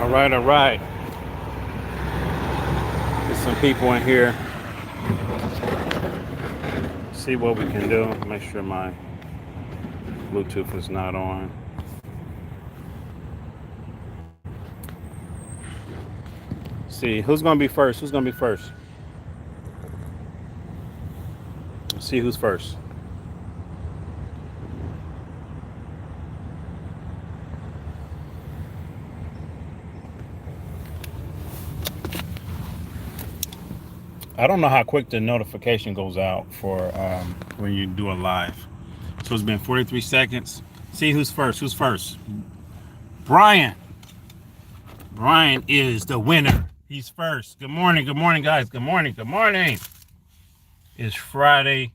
All right, all right. Get some people in here. See what we can do. Make sure my Bluetooth is not on. See who's gonna be first. Who's gonna be first? Let's see who's first. I don't know how quick the notification goes out for when you do a live. So it's been 43 seconds. See who's first. Who's first? Brian. Brian is the winner. He's first. Good morning. Good morning, guys. Good morning. Good morning. It's Friday.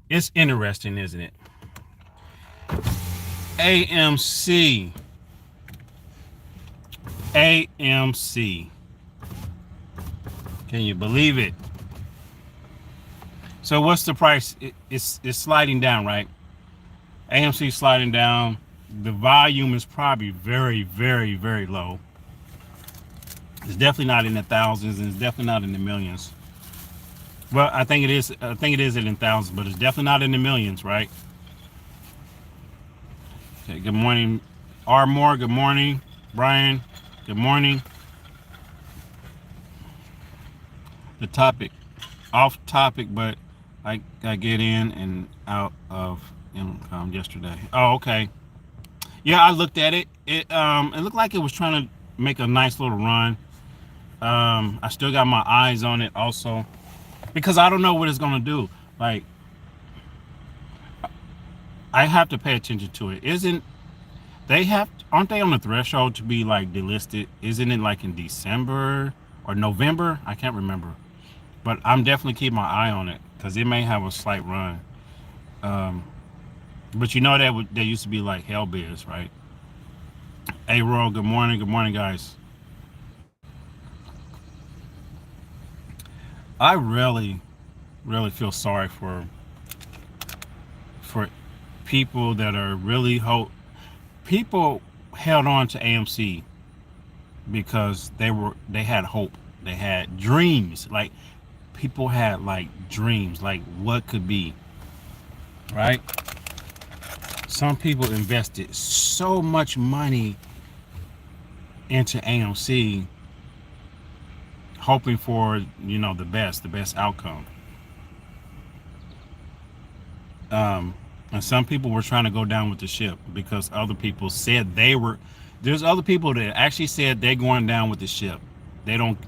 It's interesting, isn't it? AMC. AMC. Can you believe it? So what's the price? It's sliding down, right? AMC sliding down. The volume is probably very, very, very low. It's definitely not in the thousands, and it's definitely not in the millions. Well, I think it is. I think it is in thousands, but it's definitely not in the millions, right? Okay. Good morning, Armore. Good morning, Brian. Good morning. The topic, off topic, but I get in and out of income yesterday. Oh, okay. Yeah, I looked at it. It looked like it was trying to make a nice little run. I still got my eyes on it also because I don't know what it's gonna do. Like, I have to pay attention to it. Aren't they on the threshold to be like delisted? Isn't it like in December or November? I can't remember. But I'm definitely keeping my eye on it because it may have a slight run. But you know that there used to be like hell biz, right? Hey, Royal, good morning. Good morning, guys. I really, really feel sorry for people that are really people held on to AMC because they had hope. They had dreams. Like, people had like dreams, like what could be, right? Some people invested so much money into AMC hoping for, the best outcome. And some people were trying to go down with the ship because other people said there's other people that actually said they're going down with the ship. They don't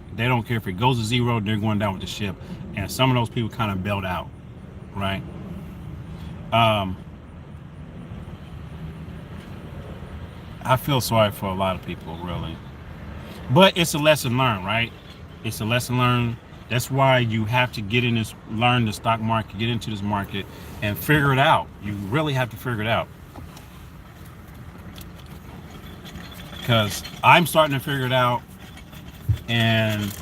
care if it goes to zero, they're going down with the ship. And some of those people kind of bailed out, right? I feel sorry for a lot of people, really. But it's a lesson learned, right? It's a lesson learned. That's why you have to learn the stock market, get into this market and figure it out. You really have to figure it out. Because I'm starting to figure it out. And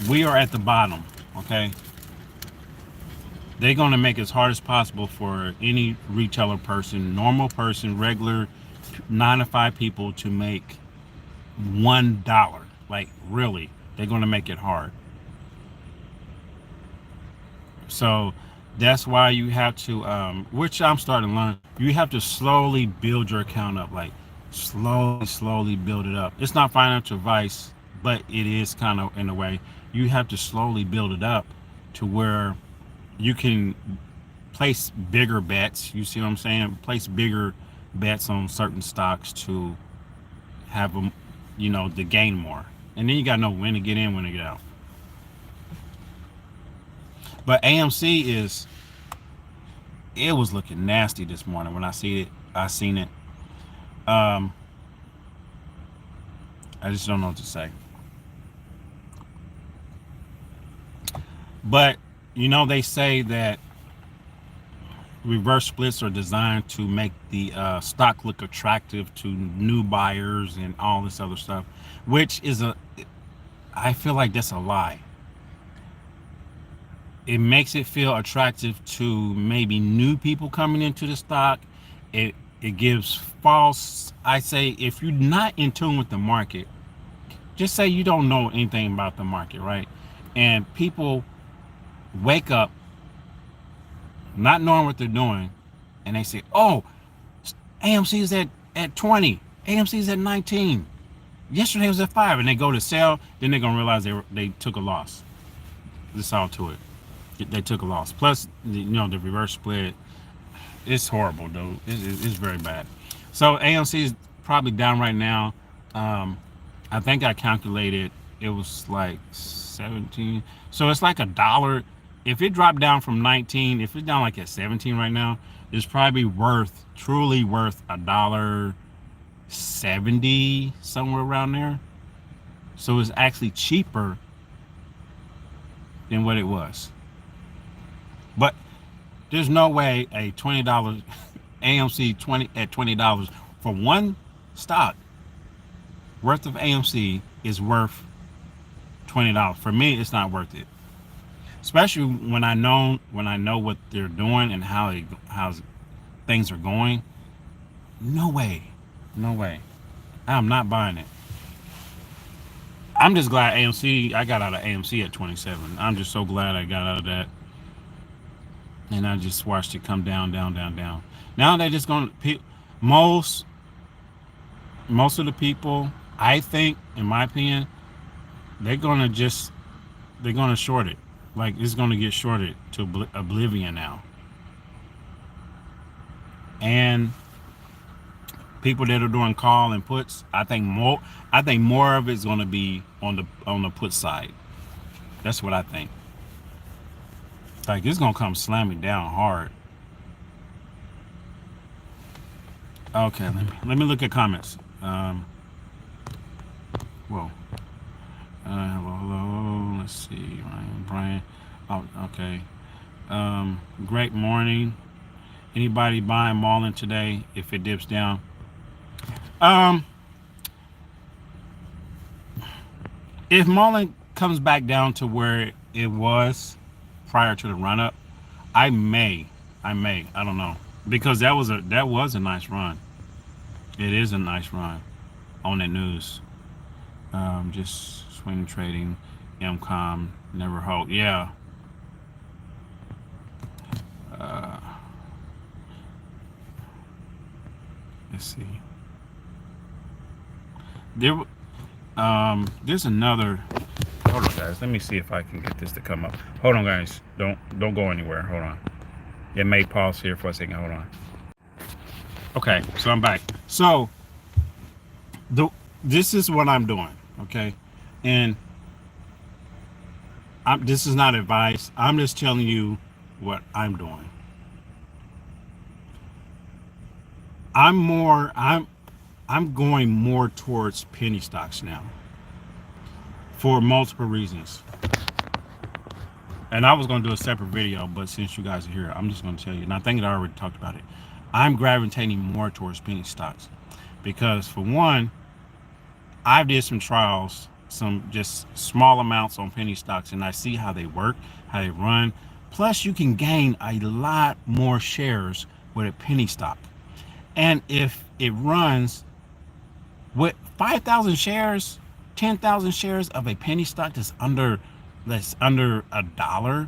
we are at the bottom, okay? They're going to make it as hard as possible for any retailer person, normal person, regular 9 to 5 people to make $1. Like, really, they're going to make it hard. So that's why you have to, which I'm starting to learn, you have to slowly build your account up, like slowly build it up. It's not financial advice, but it is kind of, in a way. You have to slowly build it up to where you can place bigger bets. You see what I'm saying? Place bigger bets on certain stocks to have them, to gain more. And then you got to know when to get in, when to get out. But AMC it was looking nasty this morning when I seen it. I just don't know what to say. But, they say that reverse splits are designed to make the stock look attractive to new buyers and all this other stuff, which is I feel like that's a lie. It makes it feel attractive to maybe new people coming into the stock. It It gives false. I say if you're not in tune with the market, just say you don't know anything about the market, right? And people wake up not knowing what they're doing, and they say, "Oh, AMC is at 20, AMC is at 19. Yesterday was at 5," and they go to sell. Then they're gonna realize they took a loss. That's all to it. They took a loss. Plus, the reverse split. It's horrible, dude. It's very bad. So AMC is probably down right now. Um, I think I calculated it was like 17. So it's like $1. If it dropped down from 19, if it's down like at 17 right now, it's probably truly worth $1.70, somewhere around there. So it's actually cheaper than what it was. But there's no way a $20 AMC 20 at $20 for one stock worth of AMC is worth $20. For me, it's not worth it. Especially when I know what they're doing and how things are going. No way. No way. I'm not buying it. I'm just glad I got out of AMC at 27. I'm just so glad I got out of that. And I just watched it come down, down, down, down. Now they're just going to, most of the people, I think, in my opinion, they're going to short it. Like, it's going to get shorted to oblivion now. And people that are doing call and puts, I think more of it's going to be on the put side. That's what I think. Like, it's going to come slamming down hard. Okay, let me look at comments. Whoa. Hello. Let's see. Ryan, Brian. Oh, okay. Great morning. Anybody buying Marlin today if it dips down? If Marlin comes back down to where it was prior to the run up, I may. I don't know, because that was a nice run. It is a nice run on that news. Just swing trading, MCOM, never hold. Yeah. Let's see. There's another. Hold on, guys. Let me see if I can get this to come up. Hold on, guys. Don't go anywhere. Hold on. It may pause here for a second. Hold on. Okay, so I'm back. So this is what I'm doing. Okay, and this is not advice. I'm just telling you what I'm doing. I'm going more towards penny stocks now for multiple reasons. And I was going to do a separate video, but since you guys are here, I'm just going to tell you. And I think I already talked about it. I'm gravitating more towards penny stocks because, for one, I did some trials, some just small amounts on penny stocks, and I see how they work, how they run. Plus, you can gain a lot more shares with a penny stock. And if it runs with 5,000 shares, 10,000 shares of a penny stock that's under $1,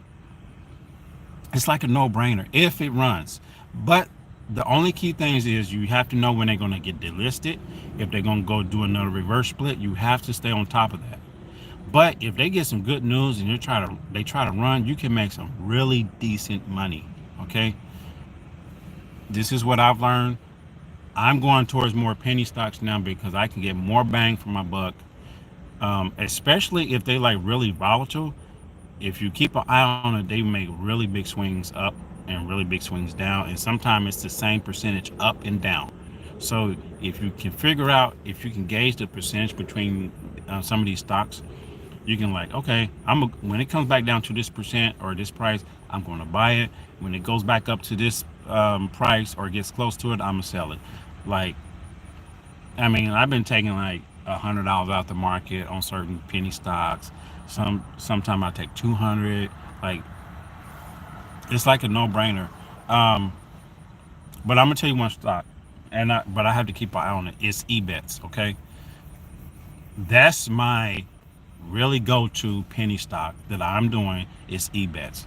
it's like a no-brainer if it runs. But the only key things is you have to know when they're going to get delisted. If they're going to go do another reverse split, you have to stay on top of that. But if they get some good news and they try to run, you can make some really decent money. Okay, this is what I've learned. I'm going towards more penny stocks now because I can get more bang for my buck, especially if they like really volatile. If you keep an eye on it, they make really big swings up and really big swings down, and sometimes it's the same percentage up and down. So if you can figure out, if you can gauge the percentage between some of these stocks, you can like, okay, when it comes back down to this percent or this price, I'm going to buy it. When it goes back up to this price or gets close to it, I'm gonna sell it. Like, I mean, I've been taking like $100 out the market on certain penny stocks. Sometimes I take 200. Like, it's like a no-brainer. But I'm gonna tell you one stock. but I have to keep an eye on it. It's ebets, okay? That's my really go-to penny stock that I'm doing is ebets,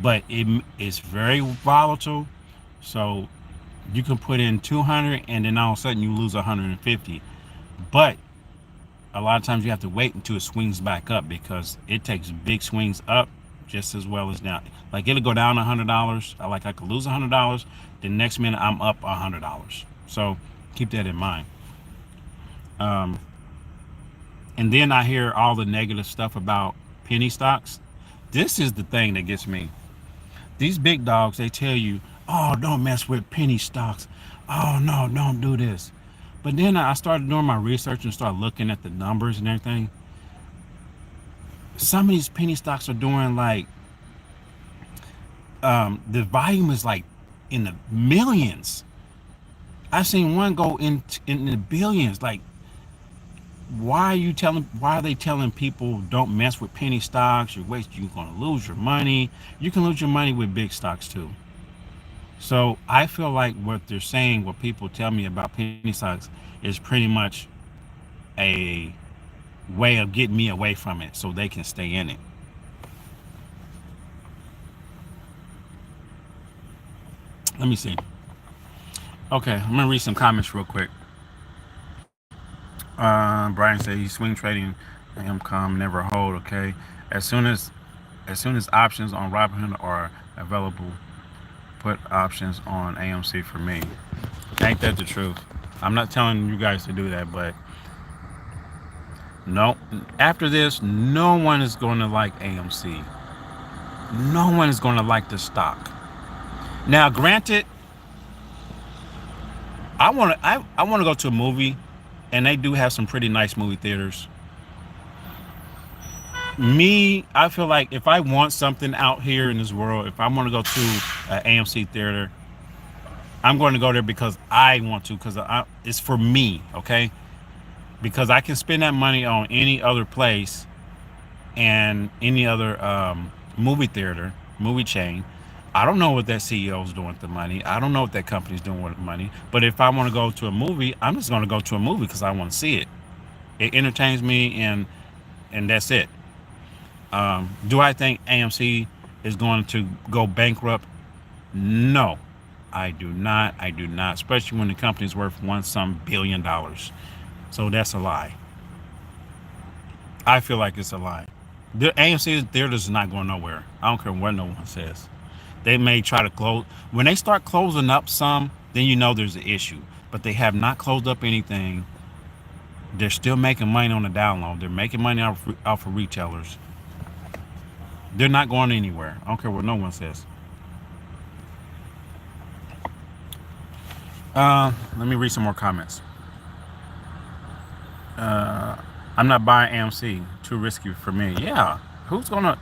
but it's very volatile. So you can put in 200 and then all of a sudden you lose 150. But a lot of times you have to wait until it swings back up because it takes big swings up just as well as down. Like it'll go down $100. Like I could lose $100. The next minute I'm up $100. So keep that in mind. Um, and then I hear all the negative stuff about penny stocks. This is the thing that gets me. These big dogs, they tell you, oh, don't mess with penny stocks. Oh, no, don't do this. But then I started doing my research and started looking at the numbers and everything. Some of these penny stocks are doing like, the volume is like in the millions. I've seen one go in the billions. Like, why are they telling people don't mess with penny stocks? You're gonna lose your money. You can lose your money with big stocks too. So I feel like what they're saying, what people tell me about penny stocks, is pretty much a way of getting me away from it so they can stay in it. Let me see. Okay, I'm gonna read some comments real quick. Brian said he's swing trading. I am calm, never hold. Okay, as soon as as soon as options on Robinhood are available, put options on AMC for me. Ain't that the truth? I'm not telling you guys to do that, but no. After this, no one is going to like AMC. No one is going to like the stock. Now, granted, I want to go to a movie, and they do have some pretty nice movie theaters. Me, I feel like if I want something out here in this world, if I want to go to an AMC theater, I'm going to go there because I want to, because it's for me, okay? Because I can spend that money on any other place and any other movie theater, movie chain. I don't know what that CEO is doing with the money. I don't know what that company's doing with the money. But if I want to go to a movie, I'm just going to go to a movie because I want to see it. It entertains me, and that's it. Do I think AMC is going to go bankrupt? No, I do not. I do not, especially when the company's worth one some $1 billion. So that's a lie. I feel like it's a lie. The AMC theaters is not going nowhere. I don't care what no one says. They may try to close. When they start closing up some, then you know there's an issue. But they have not closed up anything. They're still making money on the download. They're making money off of retailers. They're not going anywhere. I don't care what no one says. Let me read some more comments. I'm not buying AMC. Too risky for me. Yeah. Who's gonna?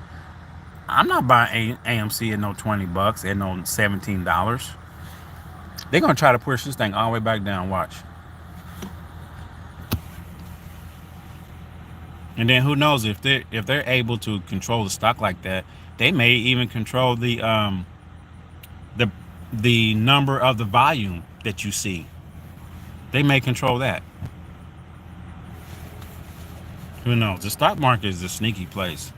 I'm not buying AMC at no $20, at no $17. They're gonna try to push this thing all the way back down. Watch. And then who knows if they're able to control the stock like that, they may even control the the number of the volume that you see. They may control that. Who knows? The stock market is a sneaky place.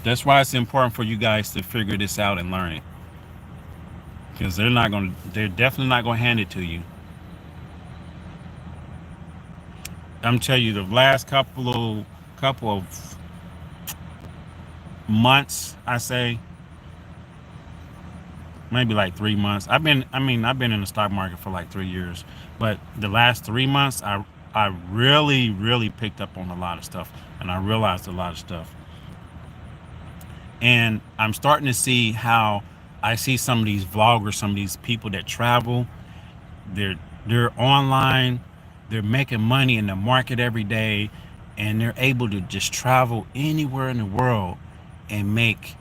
That's why it's important for you guys to figure this out and learn it. Because they're definitely not going to hand it to you. I'm telling you, the last couple of months, I say, maybe like 3 months. I've been in the stock market for like 3 years, but the last 3 months, I really, really picked up on a lot of stuff, and I realized a lot of stuff. And I'm starting to see how I see some of these vloggers, some of these people that travel. They're they're online. They're making money in the market every day, and they're able to just travel anywhere in the world and make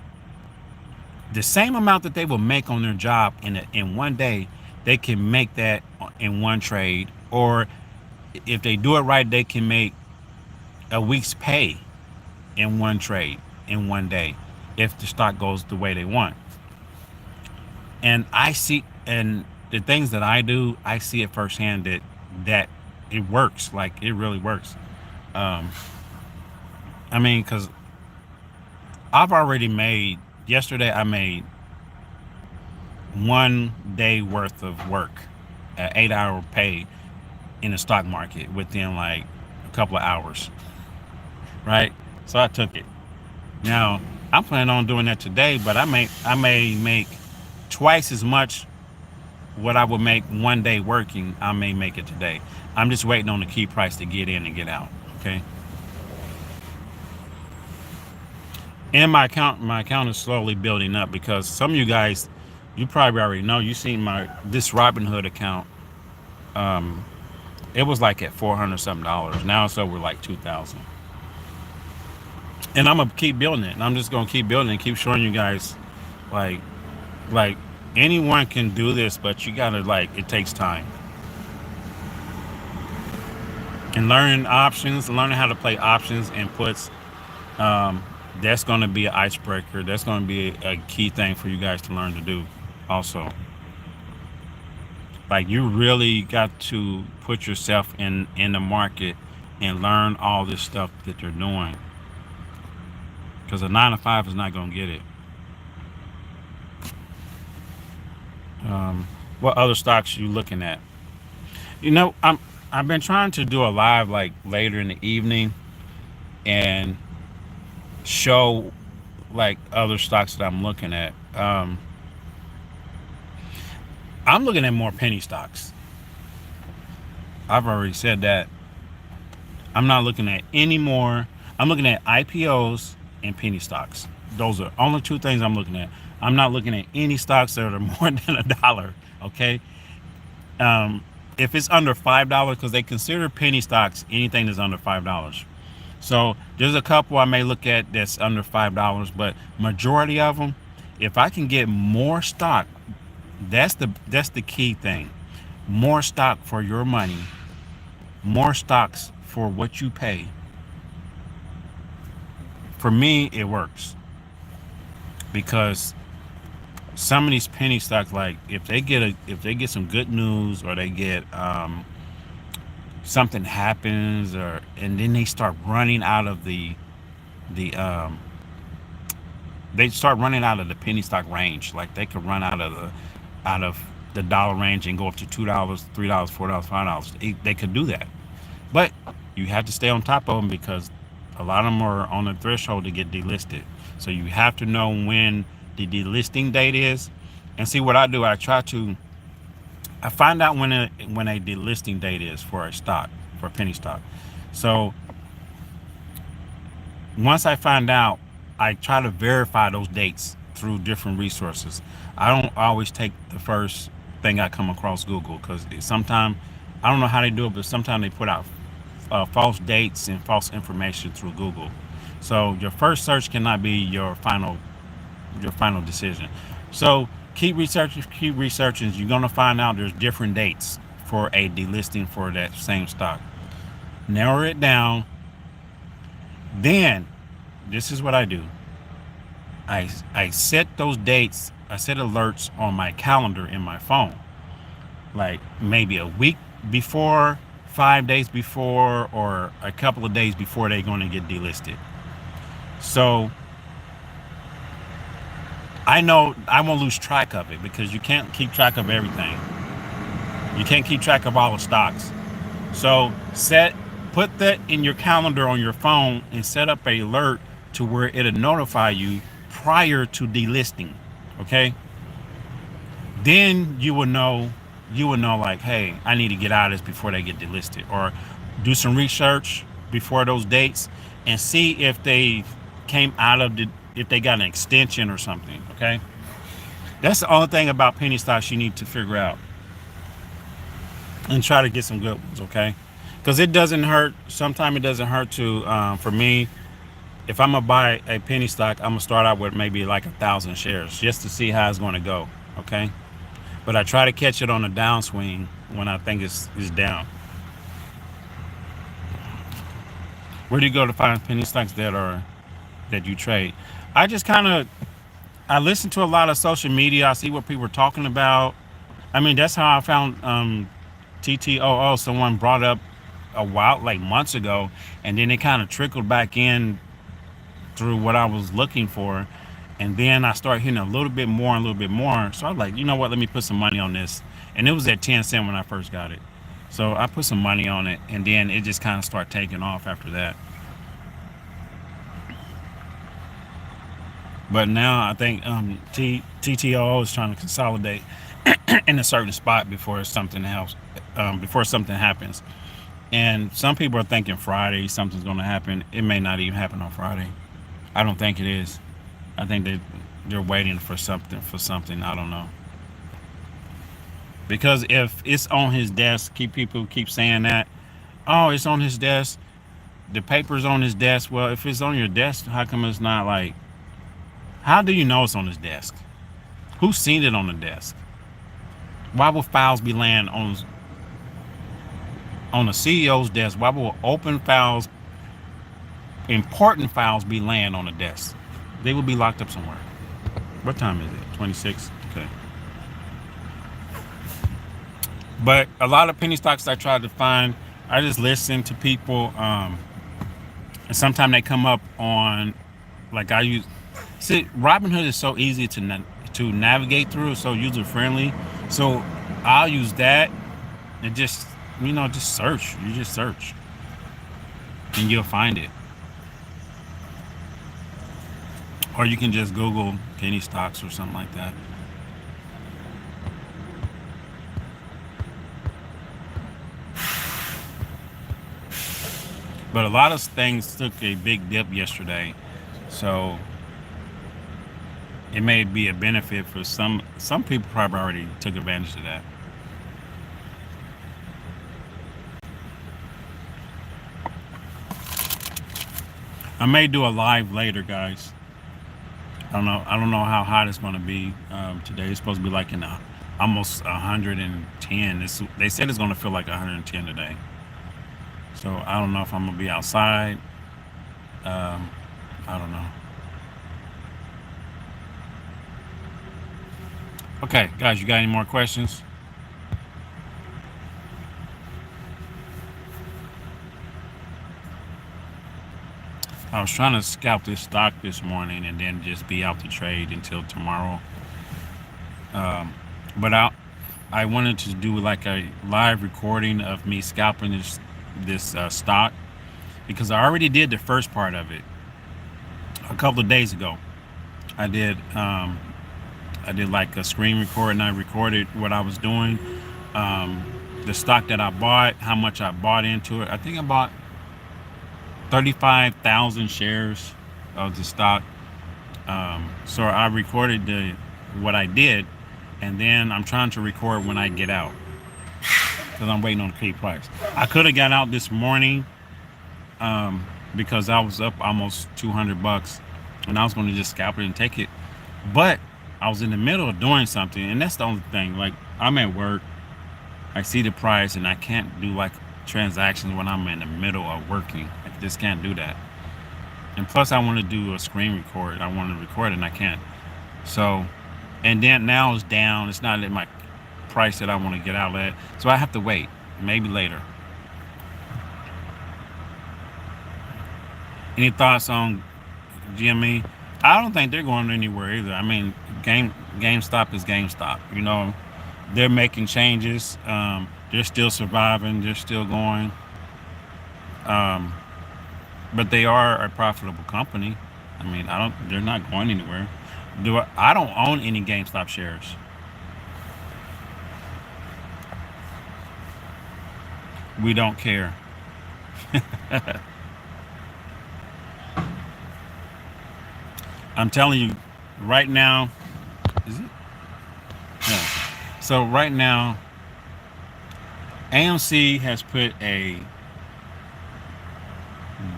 the same amount that they will make on their job in one day. They can make that in one trade, or if they do it right, they can make a week's pay in one trade in one day if the stock goes the way they want. And I see, and the things that I do, I see it firsthand that it works. Like it really works. Um, I mean, because I've already made yesterday. I made 1 day worth of work, an 8 hour pay in the stock market within like a couple of hours, right? So I took it. Now I'm planning on doing that today, but I may make twice as much what I would make 1 day working. I may make it today. I'm just waiting on the key price to get in and get out. Okay. And my account is slowly building up because some of you guys, you probably already know. You seen my this Robinhood account. Um, it was like at $400 something. Now it's over like 2,000. And I'm gonna keep building it. And I'm just gonna keep building it and keep showing you guys, like like anyone can do this, but you gotta like it takes time. And learning options, learning how to play options and puts. Um, that's gonna be an icebreaker. That's gonna be a key thing for you guys to learn to do. Also, like you really got to put yourself in the market and learn all this stuff that they're doing because a 9 to 5 is not gonna get it. What other stocks you looking at? I've been trying to do a live like later in the evening and show like other stocks that I'm looking at. I'm looking at more penny stocks. I've already said that. I'm not looking at any more. I'm looking at IPOs and penny stocks. Those are only two things I'm looking at. I'm not looking at any stocks that are more than $1. Okay. Um, if it's under $5, because they consider penny stocks anything that's under $5. So there's a couple I may look at that's under $5, but majority of them, if I can get more stock, that's the key thing. More stock for your money, more stocks for what you pay. For me, it works because some of these penny stocks, like if they get some good news or they get something happens or and then they start running out of the they start running out of the penny stock range. Like they could run out of the dollar range and go up to $2, $3, $4, $5. They could do that, but you have to stay on top of them because a lot of them are on the threshold to get delisted. So you have to know when the delisting date is. And see what I do, I find out when a delisting date is for a stock, for a penny stock. So once I find out, I try to verify those dates through different resources. I don't always take the first thing I come across Google because sometimes I don't know how they do it, but sometimes they put out false dates and false information through Google. So your first search cannot be your final decision. So keep researching, keep researching. You're gonna find out there's different dates for a delisting for that same stock. Narrow it down. Then this is what I do. I set those dates. I set alerts on my calendar in my phone, like maybe a week before, 5 days before, or a couple of days before they're going to get delisted. So I know I won't lose track of it because you can't keep track of everything. You can't keep track of all the stocks. So put that in your calendar on your phone and set up a alert to where it'll notify you prior to delisting. Okay. Then you will know like, hey, I need to get out of this before they get delisted, or do some research before those dates and see if they came out of if they got an extension or something. Okay. That's the only thing about penny stocks you need to figure out and try to get some good ones. Okay. Because it doesn't hurt. Sometimes it doesn't hurt to, for me, if I'm gonna buy a penny stock, I'm gonna start out with maybe like 1,000 shares just to see how it's gonna go. Okay. But I try to catch it on a downswing when I think it's down. Where do you go to find penny stocks that you trade? I just kind of I listen to a lot of social media. I see what people are talking about. I mean, that's how I found TTOO. Someone brought up a while, like months ago, and then it kind of trickled back in through what I was looking for. And then I started hitting a little bit more and a little bit more. So I was like, you know what, let me put some money on this. And it was at 10 cents when I first got it. So I put some money on it, and then it just kind of started taking off after that. But now I think TTO is trying to consolidate in a certain spot before something else, before something happens. And some people are thinking Friday something's going to happen. It may not even happen on Friday. I don't think it is. I think they're waiting for something. I don't know. Because if it's on his desk, people keep saying that. Oh, it's on his desk. The paper's on his desk. Well, if it's on your desk, how come it's not like? How do you know it's on his desk? Who's seen it on the desk? Why will files be laying on the CEO's desk? Why will open files, important files, be laying on the desk? They will be locked up somewhere. What time is it? 26. Okay. But a lot of penny stocks I tried to find, I just listen to people. And sometimes they come up on, like I use. See, Robinhood is so easy to navigate through, so user friendly. So I'll use that and just just search. You just search, and you'll find it. Or you can just Google penny stocks or something like that. But a lot of things took a big dip yesterday, so it may be a benefit for some. Some people probably already took advantage of that. I may do a live later, guys. I don't know how hot it's going to be today. It's supposed to be like in almost 110. They said it's going to feel like 110 today. So I don't know if I'm going to be outside. I don't know. Okay, guys, you got any more questions? I was trying to scalp this stock this morning and then just be out to trade until tomorrow. But I wanted to do like a live recording of me scalping this stock, because I already did the first part of it a couple of days ago. I did like a screen record, and I recorded what I was doing, the stock that I bought, how much I bought into it. I think I bought 35,000 shares of the stock. So I recorded what I did, and then I'm trying to record when I get out, because I'm waiting on the key price. I could have got out this morning because I was up almost $200, and I was going to just scalp it and take it. But I was in the middle of doing something, and that's the only thing. Like, I'm at work, I see the price, and I can't do like transactions when I'm in the middle of working. I just can't do that. And plus, I want to do a screen record. I want to record it, and I can't. So, and then now it's down. It's not at my price that I want to get out at. So I have to wait. Maybe later. Any thoughts on GME? I don't think they're going anywhere either. I mean, GameStop is GameStop. They're making changes. They're still surviving. They're still going. But they are a profitable company. I mean, they're not going anywhere. I don't own any GameStop shares. We don't care. I'm telling you, right now, is it? Yeah. So right now, AMC has put a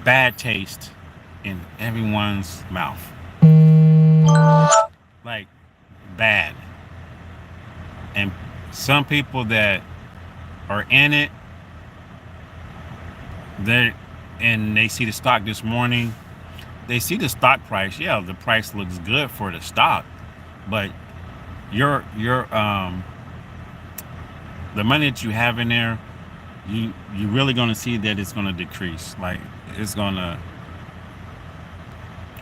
bad taste in everyone's mouth. Like, bad. And some people that are in it, they see the stock this morning. They see the stock price. Yeah, the price looks good for the stock, but your the money that you have in there, you're really going to see that it's going to decrease. Like it's going to,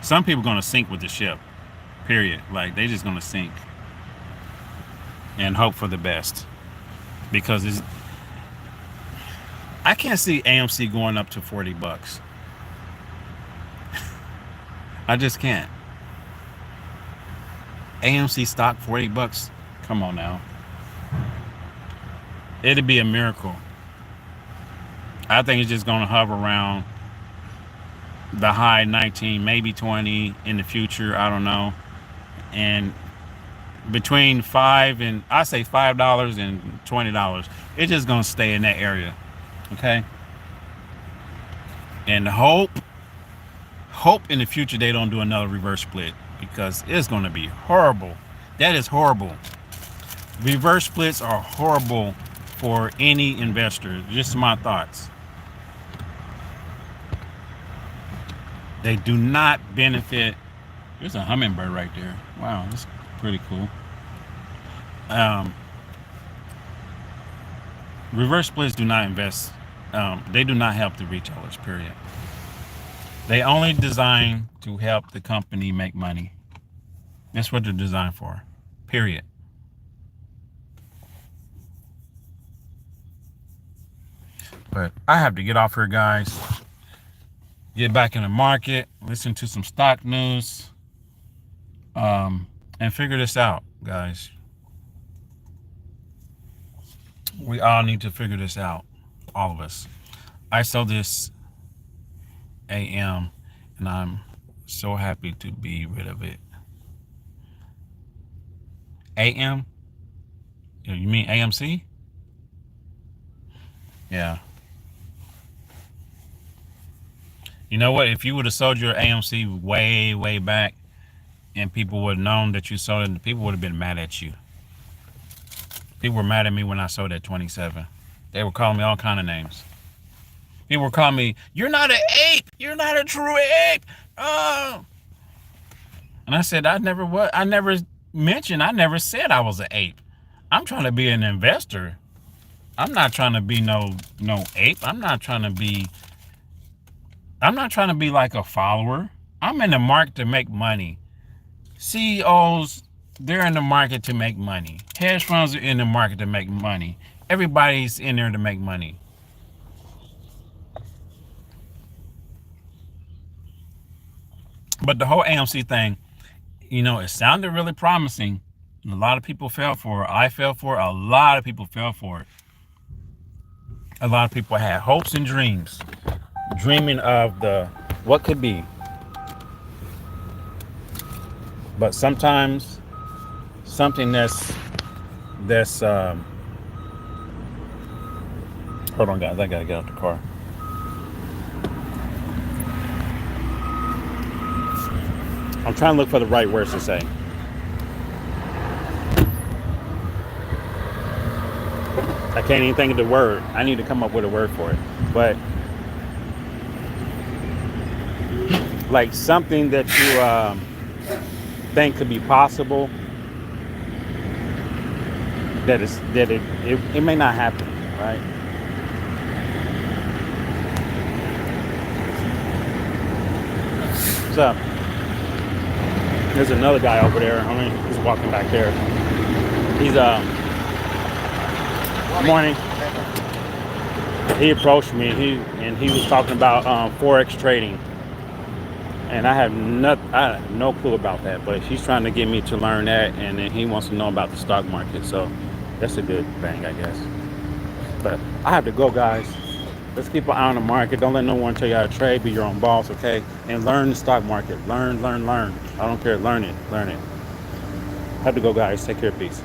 some people are going to sink with the ship, period. Like they just going to sink and hope for the best, because I can't see AMC going up to $40. I just can't. AMC stock $40. Come on now. It'd be a miracle. I think it's just going to hover around the high 19, maybe 20 in the future. I don't know. And between I say $5 and $20, it's just going to stay in that area. Okay. And hope in the future they don't do another reverse split, because it's going to be horrible. That is horrible. Reverse splits are horrible for any investor. Just my thoughts. They do not benefit. There's a hummingbird right there. Wow, that's pretty cool. Reverse splits do not invest. They do not help the retailers, period. They only design to help the company make money. That's what they're designed for, period. But I have to get off here, guys. Get back in the market, listen to some stock news, and figure this out, guys. We all need to figure this out, all of us. I saw this AM, and I'm so happy to be rid of it. AM? You mean AMC? Yeah. You know what? If you would have sold your AMC way back, and people would have known that you sold it, people would have been mad at you. People were mad at me when I sold at 27. They were calling me all kind of names. People were calling me, "You're not an ape. You're not a true ape." Oh. And I said, I never said I was an ape. I'm trying to be an investor. I'm not trying to be no ape. I'm not trying to be like a follower. I'm in the market to make money. CEOs, they're in the market to make money. Hedge funds are in the market to make money. Everybody's in there to make money. But the whole AMC thing, it sounded really promising. A lot of people fell for it. I fell for it. A lot of people fell for it. A lot of people had hopes and dreams, dreaming of what could be. But sometimes something that's hold on, guys, I gotta get out the car. I'm trying to look for the right words to say. I can't even think of the word. I need to come up with a word for it. But like something that you think could be possible, that it may not happen, right? What's up? There's another guy over there. He's walking back there. He's morning. He approached me. He was talking about forex trading, and I have no clue about that. But he's trying to get me to learn that, and then he wants to know about the stock market. So that's a good thing, I guess. But I have to go, guys. Let's keep an eye on the market. Don't let no one tell you how to trade. Be your own boss, okay? And learn the stock market. Learn. I don't care. Learn it. Have to go, guys. Take care. Peace.